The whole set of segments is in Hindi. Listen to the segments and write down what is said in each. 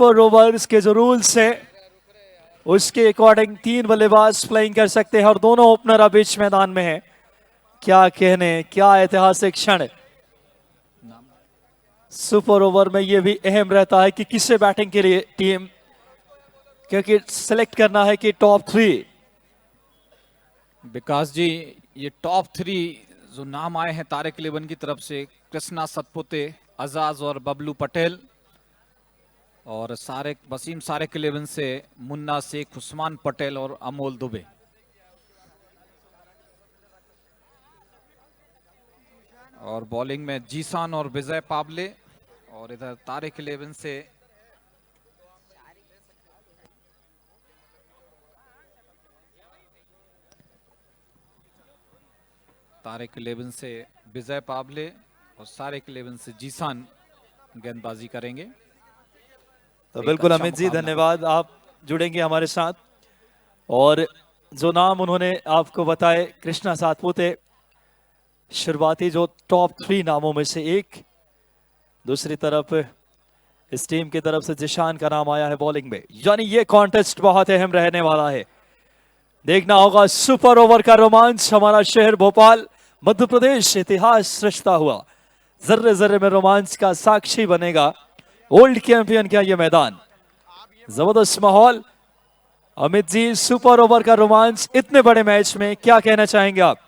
सुपर ओवर्स के जो रूल्स है उसके अकॉर्डिंग 3 बल्लेबाज प्लेइंग कर सकते हैं और दोनों ओपनर अब बीच मैदान में है। क्या कहने, क्या ऐतिहासिक क्षण। सुपर ओवर में यह भी अहम रहता है कि किसे बैटिंग के लिए टीम, क्योंकि सिलेक्ट करना है कि टॉप 3। विकास जी, ये टॉप 3 जो नाम आए हैं तारिक इलेवन की तरफ से, कृष्णा सतपुते, अजाज और बबलू पटेल, और सारे वसीम सारिक इलेवन से मुन्ना शेख, उस्मान पटेल और अमोल दुबे। और बॉलिंग में जीसान और विजय पाबले, और इधर तारिक इलेवन से तारिक इलेवन से विजय पाबले और सारिक इलेवन से जीसान गेंदबाजी करेंगे। तो बिल्कुल अमित जी, धन्यवाद, आप जुड़ेंगे हमारे साथ। और जो नाम उन्होंने आपको बताए, कृष्णा सातपुते शुरुआती जो टॉप 3 नामों में से एक। दूसरी तरफ इस टीम की तरफ से जिशान का नाम आया है बॉलिंग में। यानी ये कॉन्टेस्ट बहुत अहम रहने वाला है। देखना होगा सुपर ओवर का रोमांच। हमारा शहर भोपाल, मध्य प्रदेश इतिहास रचता हुआ जर्रे जर्रे में रोमांच का साक्षी बनेगा। ओल्ड चैंपियन का ये मैदान, जबरदस्त माहौल। अमित जी, सुपर ओवर का रोमांच इतने बड़े मैच में क्या कहना चाहेंगे आप?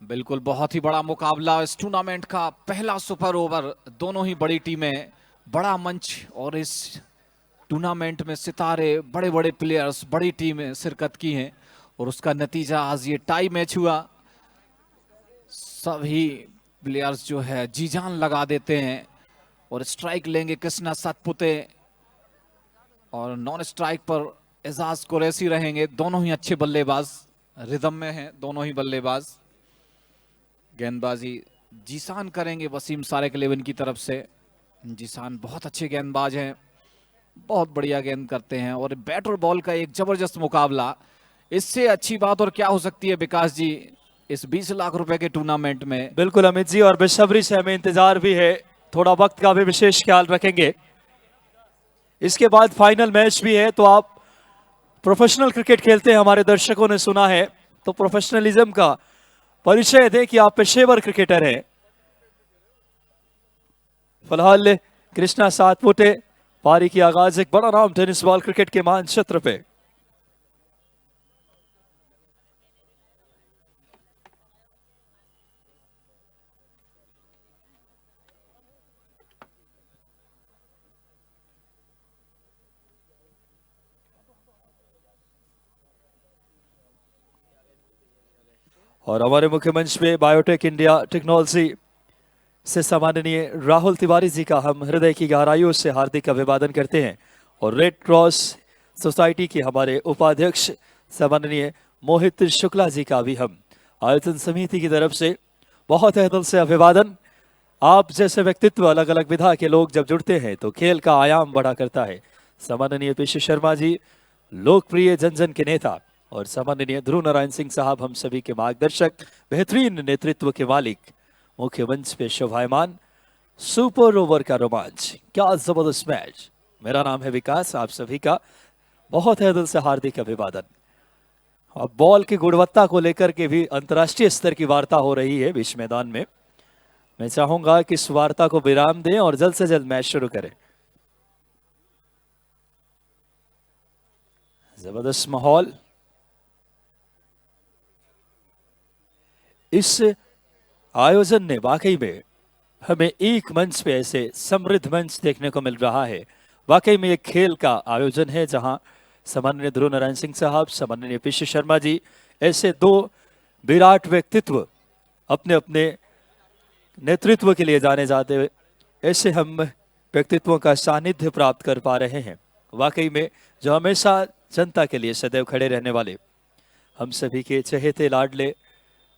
बिल्कुल, बहुत ही बड़ा मुकाबला इस टूर्नामेंट का, पहला सुपर ओवर। दोनों ही बड़ी टीमें, बड़ा मंच, और इस टूर्नामेंट में सितारे, बड़े बड़े प्लेयर्स, बड़ी टीमें शिरकत की हैं, और उसका नतीजा आज ये टाई मैच हुआ। सभी प्लेयर्स जो है जी जान लगा देते हैं, और स्ट्राइक लेंगे कृष्णा सातपुते, और नॉन स्ट्राइक पर एजाज कुरैशी रहेंगे। दोनों ही अच्छे बल्लेबाज, रिदम में हैं दोनों ही बल्लेबाज। गेंदबाजी जीसान करेंगे वसीम सारिक इलेवन की तरफ से। जीसान बहुत अच्छे गेंदबाज हैं, बहुत बढ़िया गेंद करते हैं, और बैट और बॉल का एक जबरदस्त मुकाबला। इससे अच्छी बात और क्या हो सकती है विकास जी इस 20 लाख रुपए के टूर्नामेंट में? बिल्कुल अमित जी, और बेसब्री से हमें इंतजार भी है। थोड़ा वक्त का भी विशेष ख्याल रखेंगे। इसके बाद फाइनल मैच भी है। तो आप प्रोफेशनल क्रिकेट खेलते हैं, हमारे दर्शकों ने सुना है, तो प्रोफेशनलिज्म का परिचय दें कि आप पेशेवर क्रिकेटर हैं। फिलहाल कृष्णा सातपुते, पारी की आगाज, एक बड़ा नाम टेनिस बॉल क्रिकेट के मानचित्र पे। और हमारे मुख्य मंच पे बायोटेक इंडिया टेक्नोलॉजी से सम्माननीय राहुल तिवारी जी का हम हृदय की गहराइयों से हार्दिक अभिवादन करते हैं। और रेड क्रॉस सोसाइटी के हमारे उपाध्यक्ष सम्माननीय मोहित शुक्ला जी का भी हम आयोजन समिति की तरफ से बहुत तहे दिल से अभिवादन। आप जैसे व्यक्तित्व, अलग अलग विधा के लोग जब जुड़ते हैं तो खेल का आयाम बढ़ा करता है। सम्माननीय पीसी शर्मा जी, लोकप्रिय जन जन के नेता, और सम्माननीय ध्रुव नारायण सिंह साहब, हम सभी के मार्गदर्शक, बेहतरीन नेतृत्व के मालिक, मुख्य मंच पे शोभायमान। सुपर ओवर का रोमांच, क्या जबरदस्त मैच। मेरा नाम है विकास, आप सभी का बहुत है दिल से हार्दिक अभिवादन। अब बॉल की गुणवत्ता को लेकर के भी अंतर्राष्ट्रीय स्तर की वार्ता हो रही है बीच मैदान में। मैं चाहूंगा कि इस वार्ता को विराम दें और जल्द से जल्द मैच शुरू करें। जबरदस्त माहौल। इस आयोजन ने वाकई में हमें एक मंच पे ऐसे समृद्ध मंच देखने को मिल रहा है। वाकई में एक खेल का आयोजन है जहां सम्माननीय ध्रुव नारायण सिंह साहब, सम्माननीय पीसी शर्मा जी, ऐसे 2 विराट व्यक्तित्व अपने अपने नेतृत्व के लिए जाने जाते हुए, ऐसे हम व्यक्तित्वों का सानिध्य प्राप्त कर पा रहे हैं। वाकई में जो हमेशा जनता के लिए सदैव खड़े रहने वाले, हम सभी के चहेते लाडले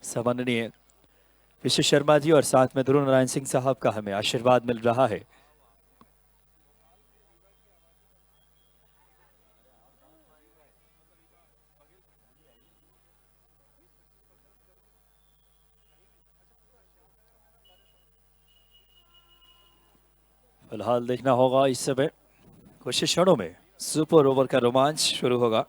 सम्माननीय पीसी शर्मा जी और साथ में ध्रुव नारायण सिंह साहब का हमें आशीर्वाद मिल रहा है। फिलहाल देखना होगा इस समय कुछ क्षणों में सुपर ओवर का रोमांच शुरू होगा।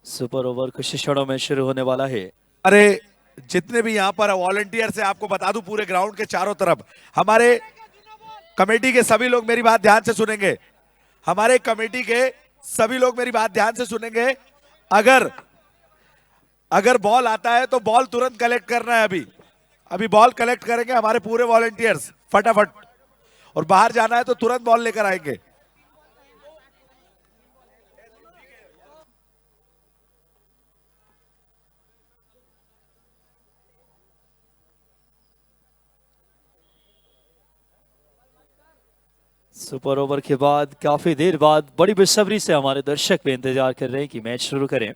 सुपर ओवर कुछ क्षणों में शुरू होने वाला है। अरे जितने भी यहाँ पर वॉलंटियर से आपको बता दूं, पूरे ग्राउंड के चारों तरफ हमारे कमेटी के सभी लोग मेरी बात ध्यान से सुनेंगे। हमारे कमेटी के सभी लोग मेरी बात ध्यान से सुनेंगे। अगर अगर बॉल आता है तो बॉल तुरंत कलेक्ट करना है। अभी अभी बॉल कलेक्ट करेंगे हमारे पूरे वॉलंटियर्स फटाफट, और बाहर जाना है तो तुरंत बॉल लेकर आएंगे। सुपर ओवर के बाद काफी देर बाद बड़ी बेसब्री से हमारे दर्शक भी इंतजार कर रहे हैं कि मैच शुरू करें।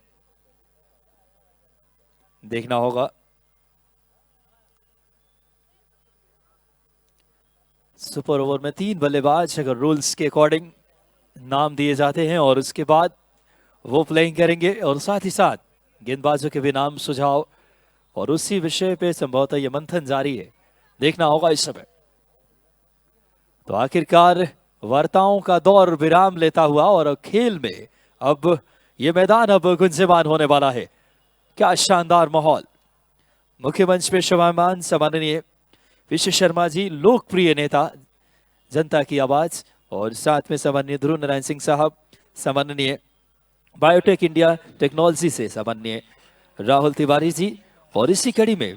देखना होगा सुपर ओवर में 3 बल्लेबाज अगर रूल्स के अकॉर्डिंग नाम दिए जाते हैं और उसके बाद वो प्लेइंग करेंगे, और साथ ही साथ गेंदबाजों के भी नाम सुझाव, और उसी विषय पे संभवतः ये मंथन जारी है। देखना होगा इस समय। तो आखिरकार वार्ताओं का दौर विराम लेता हुआ और खेल में अब ये मैदान अब गुंजयमान होने वाला है। क्या शानदार माहौल। मुख्य मंच पे शोभायमान सम्माननीय विश्व शर्मा जी, लोकप्रिय नेता, जनता की आवाज, और साथ में सम्माननीय ध्रुव नारायण सिंह साहब, सम्माननीय बायोटेक इंडिया टेक्नोलॉजी से सम्माननीय राहुल तिवारी जी, और इसी कड़ी में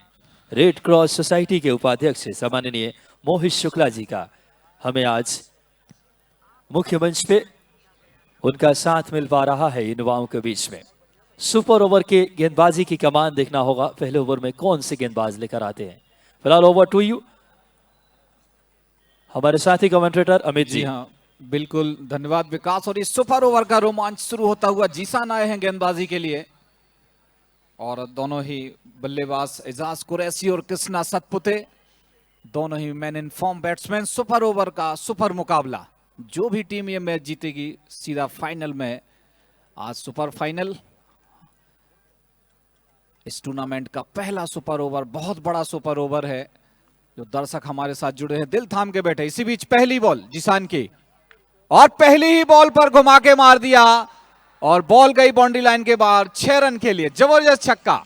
रेड क्रॉस सोसाइटी के उपाध्यक्ष सम्माननीय मोहित शुक्ला जी का हमें आज मुख्य मंच पे उनका साथ मिल पा रहा है युवाओं के बीच में। सुपर ओवर के गेंदबाजी की कमान देखना होगा पहले ओवर में कौन से गेंदबाज लेकर आते हैं। फिलहाल ओवर टू यू हमारे साथी कमेंटेटर अमित जी। हाँ बिल्कुल, धन्यवाद विकास। और इस सुपर ओवर का रोमांच शुरू होता हुआ जीसान आए हैं गेंदबाजी के लिए, और दोनों ही बल्लेबाज एजाज कुरैशी और कृष्णा सतपुते, दोनों ही man in form batsman. Super over का सुपर मुकाबला, जो भी टीम ये मैच जीतेगी सीधा फाइनल में। आज सुपर फाइनल, इस टूर्नामेंट का पहला सुपर ओवर, बहुत बड़ा सुपर ओवर है। जो दर्शक हमारे साथ जुड़े हैं दिल थाम के बैठे। इसी बीच पहली बॉल जिसान की, और पहली ही बॉल पर घुमा के मार दिया, और बॉल गई बाउंड्री लाइन के बाहर 6 रन के लिए। जबरदस्त छक्का।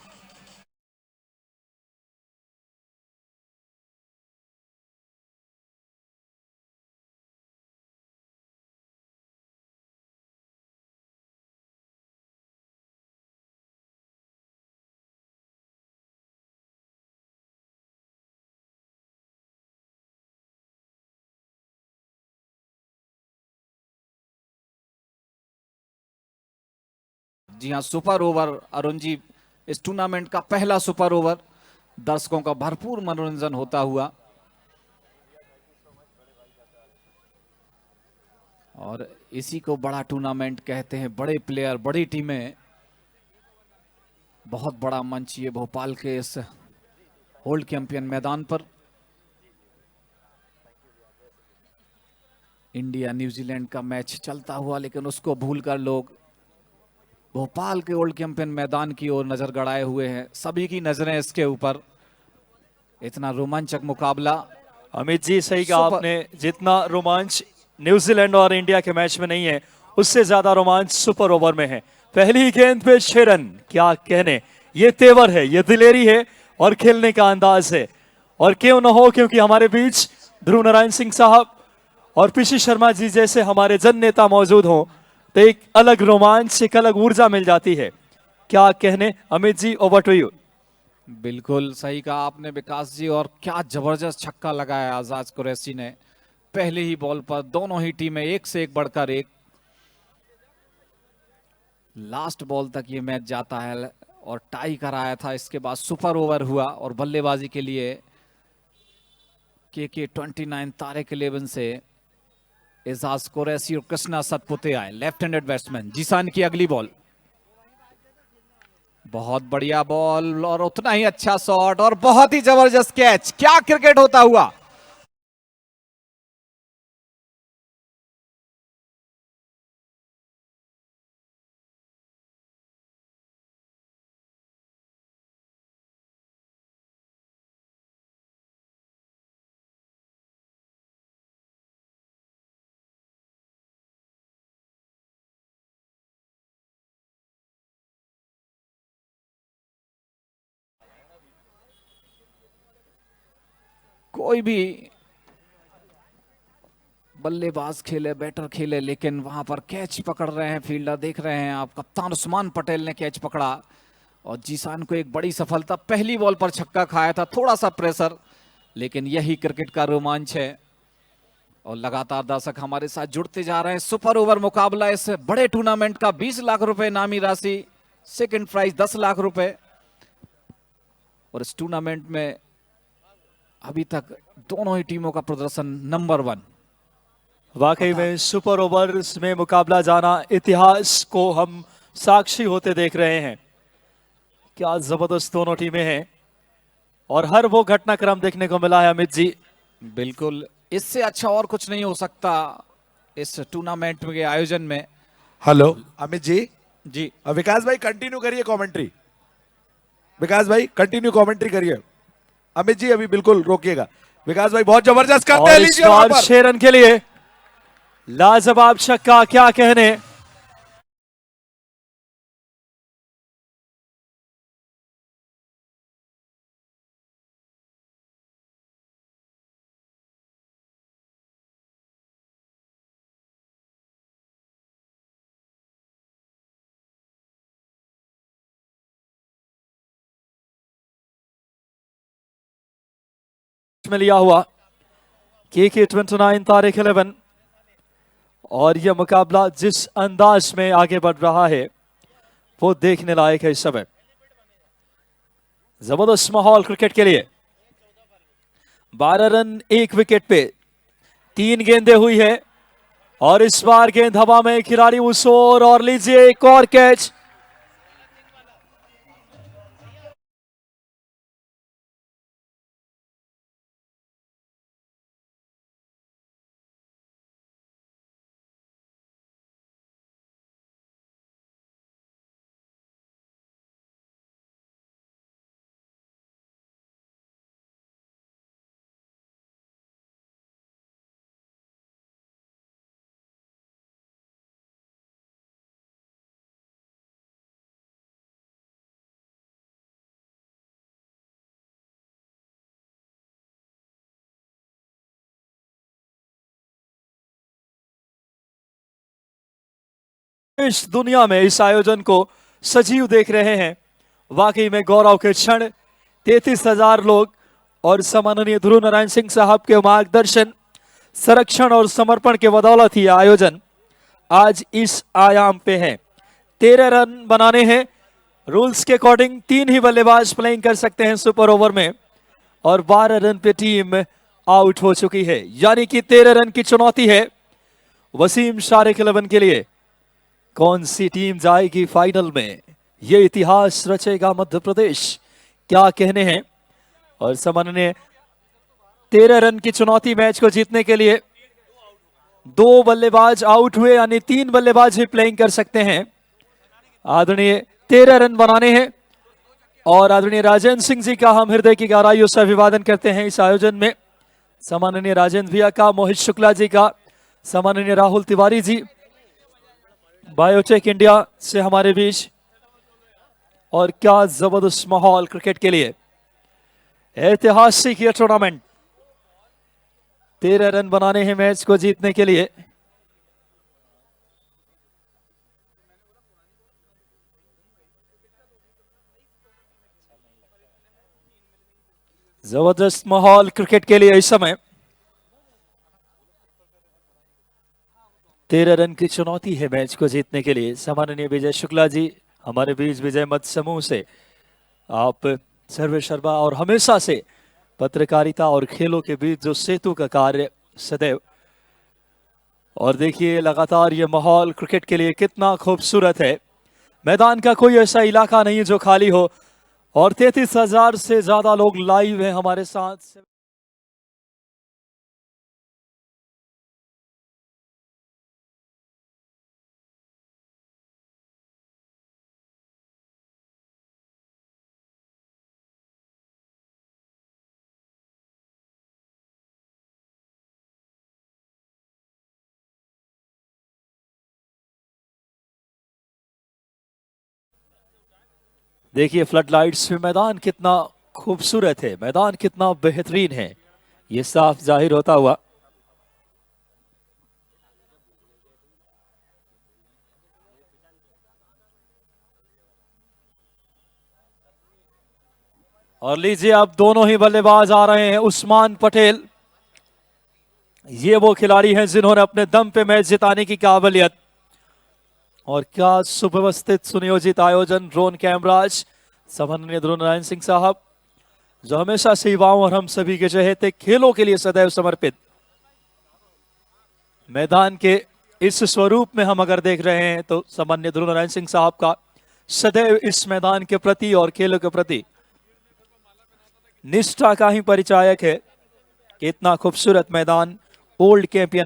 जी हां, सुपर ओवर अरुण जी, इस टूर्नामेंट का पहला सुपर ओवर, दर्शकों का भरपूर मनोरंजन होता हुआ। और इसी को बड़ा टूर्नामेंट कहते हैं, बड़े प्लेयर, बड़ी टीमें, बहुत बड़ा मंच ये भोपाल के इस वर्ल्ड चैंपियन मैदान पर। इंडिया न्यूजीलैंड का मैच चलता हुआ, लेकिन उसको भूलकर लोग भोपाल के वर्ल्ड चैंपियन मैदान की ओर नजर गड़ाए हुए हैं। सभी की नजरें इसके ऊपर। इतना रोमांचक मुकाबला। अमित जी सही कहा आपने, जितना रोमांच न्यूजीलैंड और इंडिया के मैच में नहीं है, उससे ज्यादा रोमांच सुपर ओवर में है। पहली ही गेंद पे 6 रन, क्या कहने। ये तेवर है, ये दिलेरी है, और खेलने का अंदाज है। और क्यों ना हो, क्योंकि हमारे बीच ध्रुव नारायण सिंह साहब और पीसी शर्मा जी जैसे हमारे जन नेता मौजूद हों, तो एक अलग रोमांच, एक अलग ऊर्जा मिल जाती है। क्या कहने Amit ji, over to you. बिल्कुल सही कहा आपने विकास जी, और क्या जबरदस्त छक्का लगाया आजाद कुरैशी ने पहले ही बॉल पर। दोनों ही टीमें एक से एक बढ़कर एक। लास्ट बॉल तक ये मैच जाता है, और टाई कराया था। इसके बाद सुपर ओवर हुआ, और बल्लेबाजी के लिए के 29 तारिक 11 से एजाज कुरैशी और कृष्णा सतपुते आए, लेफ्ट हैंडेड बैट्समैन। जीसान की अगली बॉल, बहुत बढ़िया बॉल और उतना ही अच्छा शॉट और बहुत ही जबरदस्त कैच। क्या क्रिकेट होता हुआ। कोई भी बल्लेबाज खेले, बैटर खेले, लेकिन वहां पर कैच पकड़ रहे हैं फील्डर। देख रहे हैं आप, कप्तान उस्मान पटेल ने कैच पकड़ा और जीसान को एक बड़ी सफलता। पहली बॉल पर छक्का खाया था, थोड़ा सा प्रेशर, लेकिन यही क्रिकेट का रोमांच है। और लगातार दर्शक हमारे साथ जुड़ते जा रहे हैं। सुपर ओवर मुकाबला इस बड़े टूर्नामेंट का, 20 लाख रुपए इनामी राशि, सेकंड प्राइज 10 लाख रुपए। और इस टूर्नामेंट में अभी तक दोनों ही टीमों का प्रदर्शन नंबर 1। वाकई में सुपर ओवर्स में मुकाबला जाना, इतिहास को हम साक्षी होते देख रहे हैं। क्या जबरदस्त दोनों टीमें हैं और हर वो घटनाक्रम देखने को मिला है अमित जी। बिल्कुल, इससे अच्छा और कुछ नहीं हो सकता इस टूर्नामेंट के आयोजन में। हेलो अमित जी। जी विकास भाई कंटिन्यू करिए कमेंट्री। विकास भाई कंटिन्यू कमेंट्री करिए। अमित जी अभी बिल्कुल रोकिएगा। विकास भाई बहुत जबरदस्त करते हैं। और इस लीजिए वहां बार पर। 6 रन के लिए लाजवाब छक्का, क्या कहने। में लिया हुआ के 29 तारीख 11 और यह मुकाबला जिस अंदाज में आगे बढ़ रहा है वो देखने लायक है। इस समय जबरदस्त माहौल क्रिकेट के लिए। 12 रन 1 विकेट पे 3 गेंदें हुई है और इस बार गेंद हवा में, खिलाड़ी उस ओर, और लीजिए एक और कैच। इस दुनिया में इस आयोजन को सजीव देख रहे हैं। वाकई में गौरव के क्षण। 33,000 लोग और सम्माननीय ध्रुव नारायण सिंह साहब के मार्गदर्शन, संरक्षण और समर्पण के बदौलत ही आयोजन आज इस आयाम पे है। 13 रन बनाने हैं। रूल्स के अकॉर्डिंग 3 ही बल्लेबाज प्लेइंग कर सकते हैं सुपर ओवर में और 12 रन पे टीम आउट हो चुकी है, यानी कि 13 रन की चुनौती है वसीम शारिक 11 के लिए। कौन सी टीम जाएगी फाइनल में, ये इतिहास रचेगा मध्य प्रदेश, क्या कहने हैं। और सम्माननीय 13 रन की चुनौती मैच को जीतने के लिए 2 बल्लेबाज आउट हुए, यानी 3 बल्लेबाज ही प्लेइंग कर सकते हैं। आदरणीय 13 रन बनाने हैं और आदरणीय राजेंद्र सिंह जी का हम हृदय की गहराइयों से अभिवादन करते हैं इस आयोजन में। सम्माननीय राजेंद्र भैया का, मोहित शुक्ला जी का, सम्माननीय राहुल तिवारी जी बायोटेक इंडिया से हमारे बीच। और क्या जबरदस्त माहौल क्रिकेट के लिए। ऐतिहासिक ये टूर्नामेंट, 13 रन बनाने हैं मैच को जीतने के लिए। जबरदस्त माहौल क्रिकेट के लिए इस समय। 13 रन की चुनौती है मैच को जीतने के लिए। सम्माननीय विजय शुक्ला जी हमारे बीच, विजय मत समूह से आप सर्वे शर्मा, और हमेशा से पत्रकारिता और खेलों के बीच जो सेतु का कार्य सदैव, और देखिए लगातार ये माहौल क्रिकेट के लिए कितना खूबसूरत है। मैदान का कोई ऐसा इलाका नहीं है जो खाली हो और 33,000 से ज्यादा लोग लाइव हैं हमारे साथ। देखिए फ्लड लाइट्स में मैदान कितना खूबसूरत है, मैदान कितना बेहतरीन है, ये साफ जाहिर होता हुआ। और लीजिए अब दोनों ही बल्लेबाज आ रहे हैं। उस्मान पटेल ये वो खिलाड़ी हैं जिन्होंने अपने दम पे मैच जिताने की काबिलियत, और क्या सुव्यवस्थित सुनियोजित आयोजन, ड्रोन कैमराज, सम्माननीय ध्रुव नारायण सिंह साहब जो हमेशा से युवाओं और हम सभी के चहेते खेलों के लिए सदैव समर्पित। मैदान के इस स्वरूप में हम अगर देख रहे हैं तो सम्माननीय ध्रुव नारायण सिंह साहब का सदैव इस मैदान के प्रति और खेलों के प्रति निष्ठा का ही परिचायक है कि इतना खूबसूरत मैदान ओल्ड कैंपियन।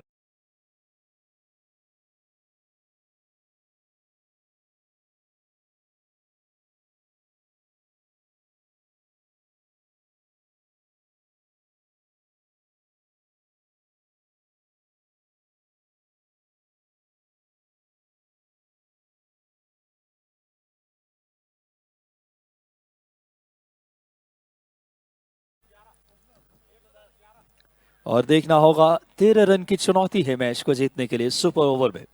और देखना होगा 13 रन की चुनौती है मैच को जीतने के लिए सुपर ओवर में।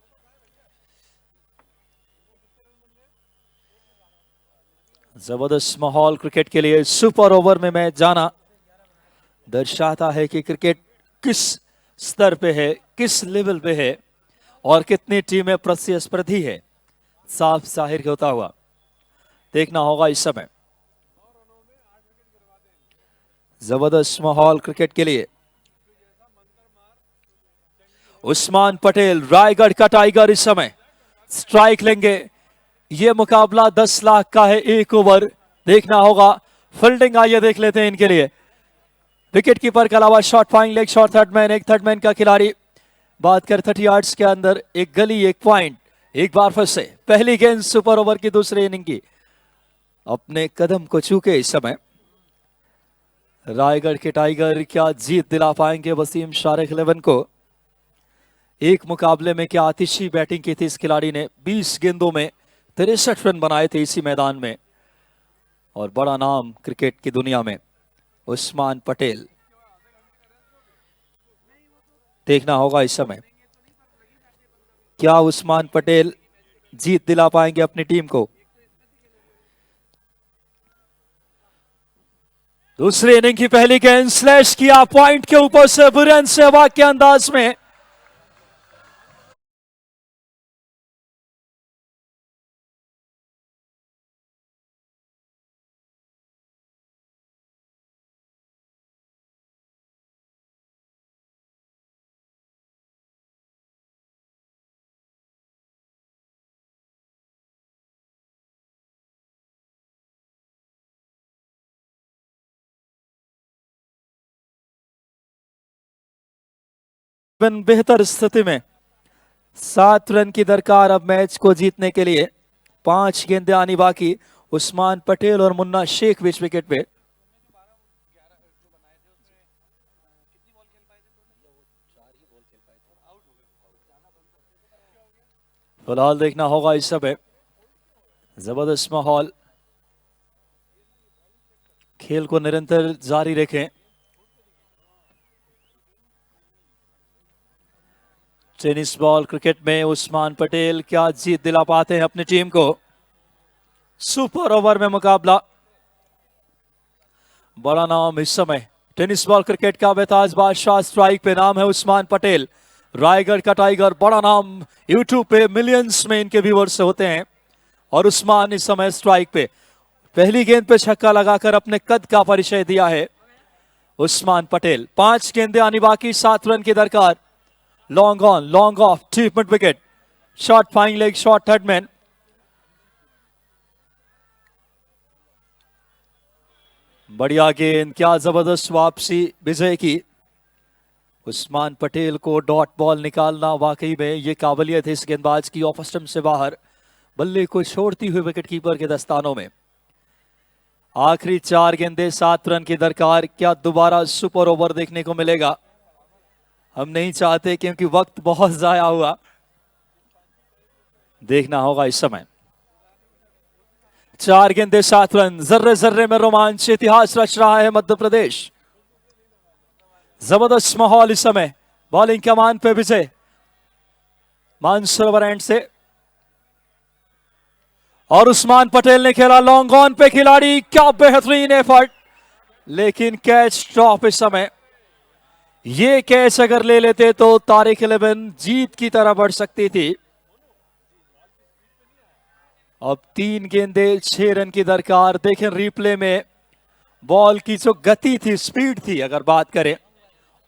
जबरदस्त माहौल क्रिकेट के लिए सुपर ओवर में मैच जाना दर्शाता है कि क्रिकेट किस स्तर पे है, किस लेवल पे है और कितनी टीमें प्रतिस्पर्धी है, साफ जाहिर होता हुआ देखना होगा इस समय। जबरदस्त माहौल क्रिकेट के लिए। उस्मान पटेल रायगढ़ का टाइगर इस समय स्ट्राइक लेंगे। यह मुकाबला 10 लाख का है, एक ओवर देखना होगा। फील्डिंग आइए देख लेते हैं इनके लिए। विकेट कीपर के अलावा shot frying leg shot third man, एक थर्डमैन का खिलाड़ी। बात कर 30 यार्ड्स के अंदर एक गली एक पॉइंट। एक बार फिर से पहली गेंद सुपर ओवर की दूसरी इनिंग की अपने कदम को चूके इस समय रायगढ़ के टाइगर क्या जीत दिला पाएंगे वसीम शारिक 11 को। एक मुकाबले में क्या आतिशी बैटिंग की थी इस खिलाड़ी ने, 20 गेंदों में 63 रन बनाए थे इसी मैदान में और बड़ा नाम क्रिकेट की दुनिया में उस्मान पटेल। देखना होगा इस समय क्या उस्मान पटेल जीत दिला पाएंगे अपनी टीम को। दूसरी इनिंग की पहली गेंद स्लैश किया पॉइंट के ऊपर से बुरन सहवाग के अंदाज में। बेहतर स्थिति में 7 रन की दरकार अब मैच को जीतने के लिए। 5 गेंदें आनी बाकी। उस्मान पटेल और मुन्ना शेख बीच विकेट पे। फिलहाल देखना होगा इस समय जबरदस्त माहौल, खेल को निरंतर जारी रखें। टेनिस बॉल क्रिकेट में उस्मान पटेल क्या जीत दिला पाते हैं अपनी टीम को। सुपर ओवर में मुकाबला, बड़ा नाम इस समय टेनिस बॉल क्रिकेट का बेताज बादशाह। स्ट्राइक पे नाम है उस्मान पटेल, रायगढ़ का टाइगर, बड़ा नाम। यूट्यूब पे मिलियंस में इनके व्यूअर्स होते हैं और उस्मान इस समय स्ट्राइक पे पहली गेंद पे छक्का लगाकर अपने कद का परिचय दिया है उस्मान पटेल। 5 गेंदें आनी बाकी, 7 रन की दरकार। Long on, long off, deep mid wicket, short frying leg, short third man. बढ़िया गेंद, क्या जबरदस्त वापसी विजय की। Usman Patel co dot ball निकालना वाकई में ये काबिलियत है इस गेंदबाज की। ऑफ स्टंप से बाहर, बल्ले को छोड़ती हुई विकेट कीपर के दस्तानों में। आखिरी 4 गेंदे 7 रन की दरकार। क्या दोबारा सुपर ओवर देखने को मिलेगा? हम नहीं चाहते क्योंकि वक्त बहुत जाया हुआ। देखना होगा इस समय। 4 गेंदे 7 रन, जर्रे जर्रे में रोमांच, इतिहास रच रहा है मध्य प्रदेश। जबरदस्त माहौल इस समय। बॉलिंग कमान पे विजय मानसरोवर एंड से, और उस्मान पटेल ने खेला लॉन्ग ऑन पे। खिलाड़ी, क्या बेहतरीन एफर्ट, लेकिन कैच ड्रॉप इस समय। ये कैच अगर ले लेते तो तारिक 11 जीत की तरह बढ़ सकती थी। अब 3 गेंदे 6 रन की दरकार। देखें रिप्ले में, बॉल की जो गति थी, स्पीड थी, अगर बात करें,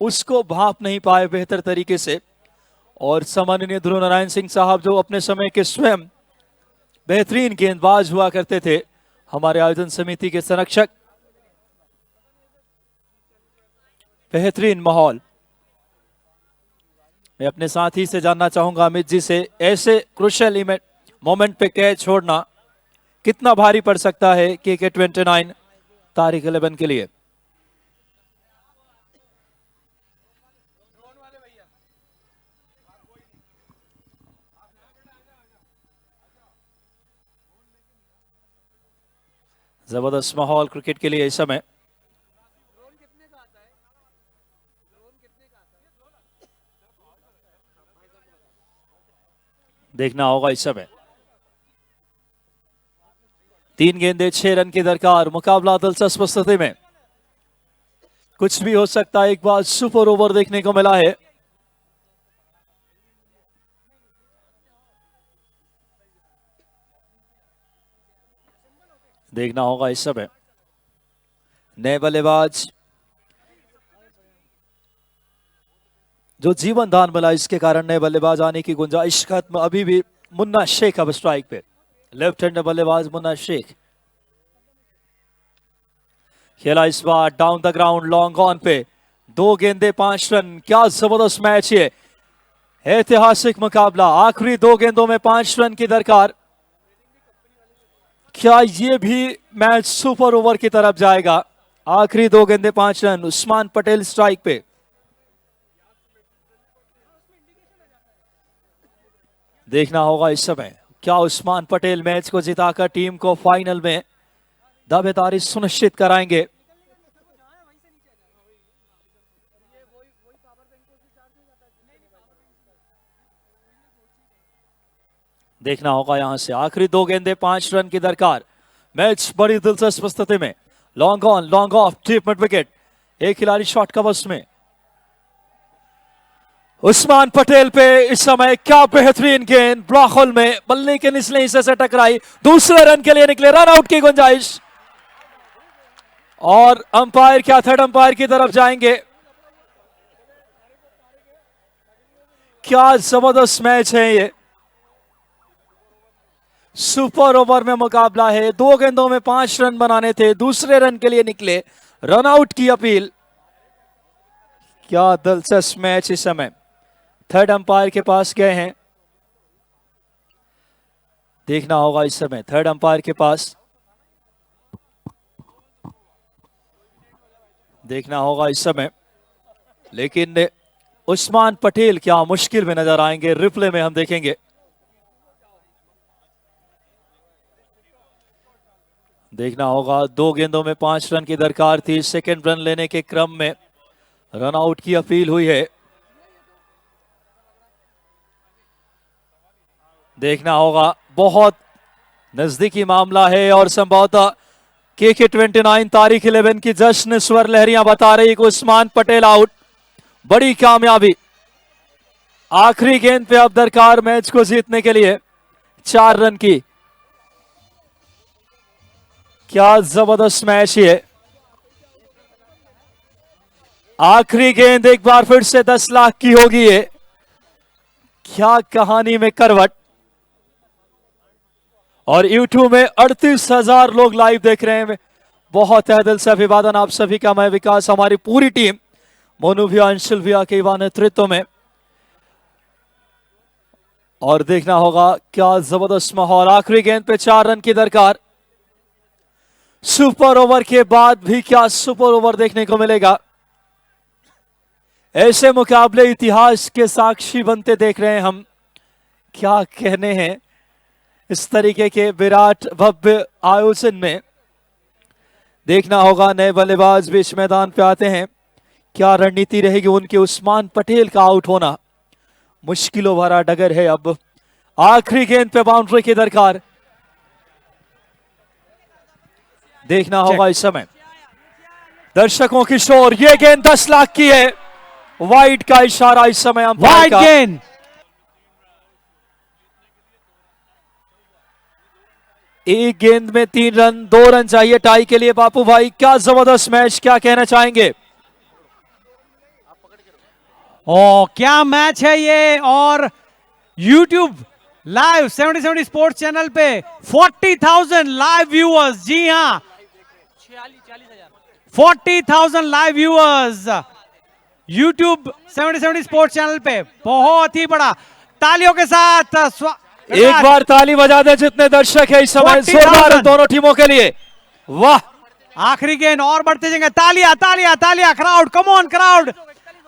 उसको भाप नहीं पाए बेहतर तरीके से। और सम्माननीय ध्रुव नारायण सिंह साहब, जो अपने समय के स्वयं बेहतरीन गेंदबाज हुआ करते थे, हमारे आयोजन समिति के संरक्षक। बेहतरीन माहौल। मैं अपने साथी से जानना चाहूंगा, अमित जी से, ऐसे क्रुशियल मोमेंट पे कैच छोड़ना कितना भारी पड़ सकता है KK-29 तारिक 11 के लिए? जबरदस्त माहौल क्रिकेट के लिए इस समय। देखना होगा इस समय। 3 गेंदे 6 रन की दरकार। मुकाबला दिलचस्प स्थिति में, कुछ भी हो सकता है। एक बार सुपर ओवर देखने को मिला है। देखना होगा इस समय। नए बल्लेबाज जो जीवन दान मिला, इसके कारण नए बल्लेबाज आने की गुंजाइश खत्म। अभी भी मुन्ना शेख अब स्ट्राइक पे, लेफ्ट हैंड बल्लेबाज मुन्ना शेख। खेला इस बार down the ground, long on पे। 2 गेंदे 5 रन। क्या जबरदस्त मैच है, ऐतिहासिक मुकाबला। आखिरी 2 गेंदों में 5 रन की दरकार। क्या ये भी मैच सुपर ओवर की तरफ जाएगा? आखिरी 2 गेंदे 5 रन। उस्मान पटेल स्ट्राइक पे। देखना होगा इस समय, क्या उस्मान पटेल मैच को जिताकर टीम को फाइनल में दावेदारी सुनिश्चित कराएंगे? देखना होगा यहां से। आखिरी 2 गेंदे 5 रन की दरकार। मैच बड़ी दिलचस्प स्थिति में। Long on, long off, deep mid wicket. एक खिलाड़ी शॉट कवर्स में। उस्मान पटेल पे इस समय, क्या बेहतरीन गेंद, ब्लॉक होल में, बल्ले के निचले हिस्से से टकराई। दूसरे रन के लिए निकले, रन आउट की गुंजाइश। और अंपायर, क्या थर्ड अंपायर की तरफ जाएंगे? क्या जबरदस्त मैच है ये। सुपर ओवर में मुकाबला है। 2 गेंदों में 5 रन बनाने थे, दूसरे रन के लिए निकले, रन आउट की अपील। क्या दिलचस्प मैच इस समय। थर्ड अंपायर के पास गए हैं। देखना होगा इस समय थर्ड अंपायर के पास। देखना होगा इस समय, लेकिन उस्मान पटेल क्या मुश्किल में नजर आएंगे। रिप्ले में हम देखेंगे। देखना होगा, 2 गेंदों में 5 रन की दरकार थी। सेकंड रन लेने के क्रम में रन आउट की अपील हुई है। देखना होगा, बहुत नजदीकी मामला है और संभवतः KK-29 तारीख 11 की जश्न स्वर लहरियां बता रही कि उस्मान पटेल आउट। बड़ी कामयाबी। आखिरी गेंद पे अब दरकार मैच को जीतने के लिए 4 रन की। क्या जबरदस्त मैच है। आखिरी गेंद एक बार फिर से 10 लाख की होगी ये। क्या कहानी में करवट। और YouTube में 38,000 लोग लाइव देख रहे हैं। बहुत तहे दिल से अभिवादन आप सभी का। मैं विकास, हमारी पूरी टीम मोनू भैया, अंशुल भैया के युवा नेतृत्व में। और देखना होगा क्या जबरदस्त माहौल। आखिरी गेंद पे 4 रन की दरकार। सुपर ओवर के बाद भी क्या सुपर ओवर देखने को मिलेगा। ऐसे मुकाबले इतिहास के साक्षी बनते देख रहे हैं हम। क्या कहने हैं इस तरीके के विराट भव्य आयोजन में। देखना होगा नए बल्लेबाज बीच मैदान पे आते हैं, क्या रणनीति रहेगी उनके। उस्मान पटेल का आउट होना मुश्किलों भरा डगर है। अब आखिरी गेंद पे बाउंड्री की दरकार। देखना होगा इस समय दर्शकों की शोर। ये गेंद 10 लाख की है। वाइड का इशारा इस समय अंपायर वाइड का। गेंद। एक गेंद में 3 रन, 2 रन चाहिए टाई के लिए। बापू भाई क्या जबरदस्त मैच, क्या कहना चाहेंगे। ओ क्या मैच है ये। और YouTube लाइव 70 स्पोर्ट्स चैनल पे 40,000 लाइव व्यूअर्स। जी हां, 40,000 live viewers YouTube 70 sports channel पे। बहुत ही बड़ा तालियों के साथ एक बार ताली बजा दे जितने दर्शक है इस समय। 40,000 जोरदार है दोनों टीमों के लिए। वाह, आखिरी गेंद और बढ़ते जाएंगे। तालियां तालियां तालियां। Crowd, come on crowd.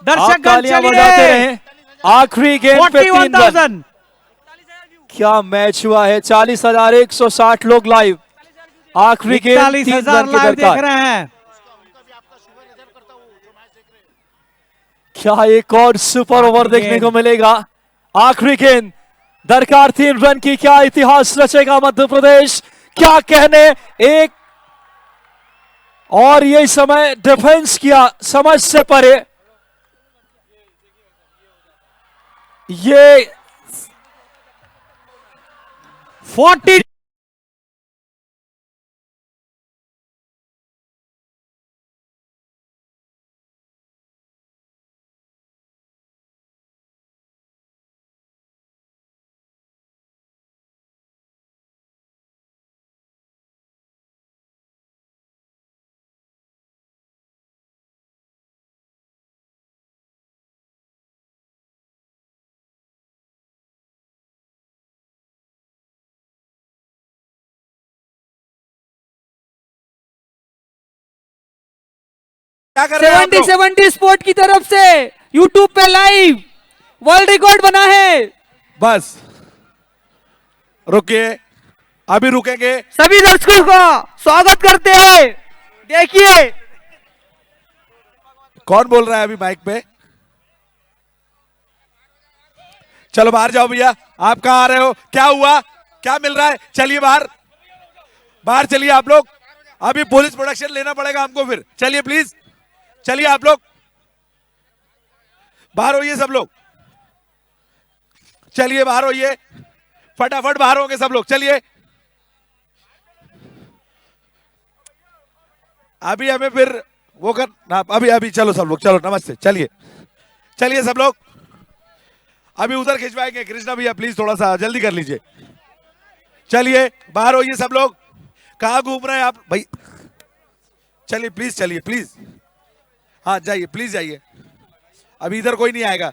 दर्शक तालियां बजाते रहे। आखिरी गेंद पे 3 रन। 41,000। क्या मैच हुआ है। 40,160 लोग लाइव। आखिरी गेंद 3 41,000 रन की लाइव देख दरकार। रहे हैं। क्या एक और सुपर ओवर देखने को मिलेगा। आखिरी गेंद दरकार 3 रन की। क्या इतिहास रचेगा मध्य प्रदेश। क्या कहने। एक और ये समय डिफेंस किया समझ से परे। ये 40। क्या कर रहे हैं आप लोग? 70 स्पोर्ट की तरफ से यूट्यूब पे लाइव वर्ल्ड रिकॉर्ड बना है। बस रुकिए, अभी रुकेंगे। सभी दर्शकों का स्वागत करते हैं। देखिए कौन बोल रहा है अभी माइक पे। चलो बाहर जाओ भैया। आप कहां आ रहे हो, क्या हुआ, क्या मिल रहा है। चलिए बाहर, बाहर चलिए आप लोग। अभी पुलिस प्रोटेक्शन लेना पड़ेगा हमको फिर। चलिए प्लीज, चलिए आप लोग बाहर होइए सब लोग। चलिए बाहर होइए, फटाफट बाहर होंगे सब लोग। चलिए अभी हमें फिर वो कर ना। अभी अभी चलो सब लोग, चलो नमस्ते। चलिए चलिए सब लोग, अभी उधर खिंचवाएंगे। कृष्णा भैया प्लीज थोड़ा सा जल्दी कर लीजिए। चलिए बाहर होइए सब लोग। कहाँ घूम रहे हैं आप भाई। चलिए प्लीज, चलिए प्लीज। हाँ जाइए प्लीज जाइए, अभी इधर कोई नहीं आएगा।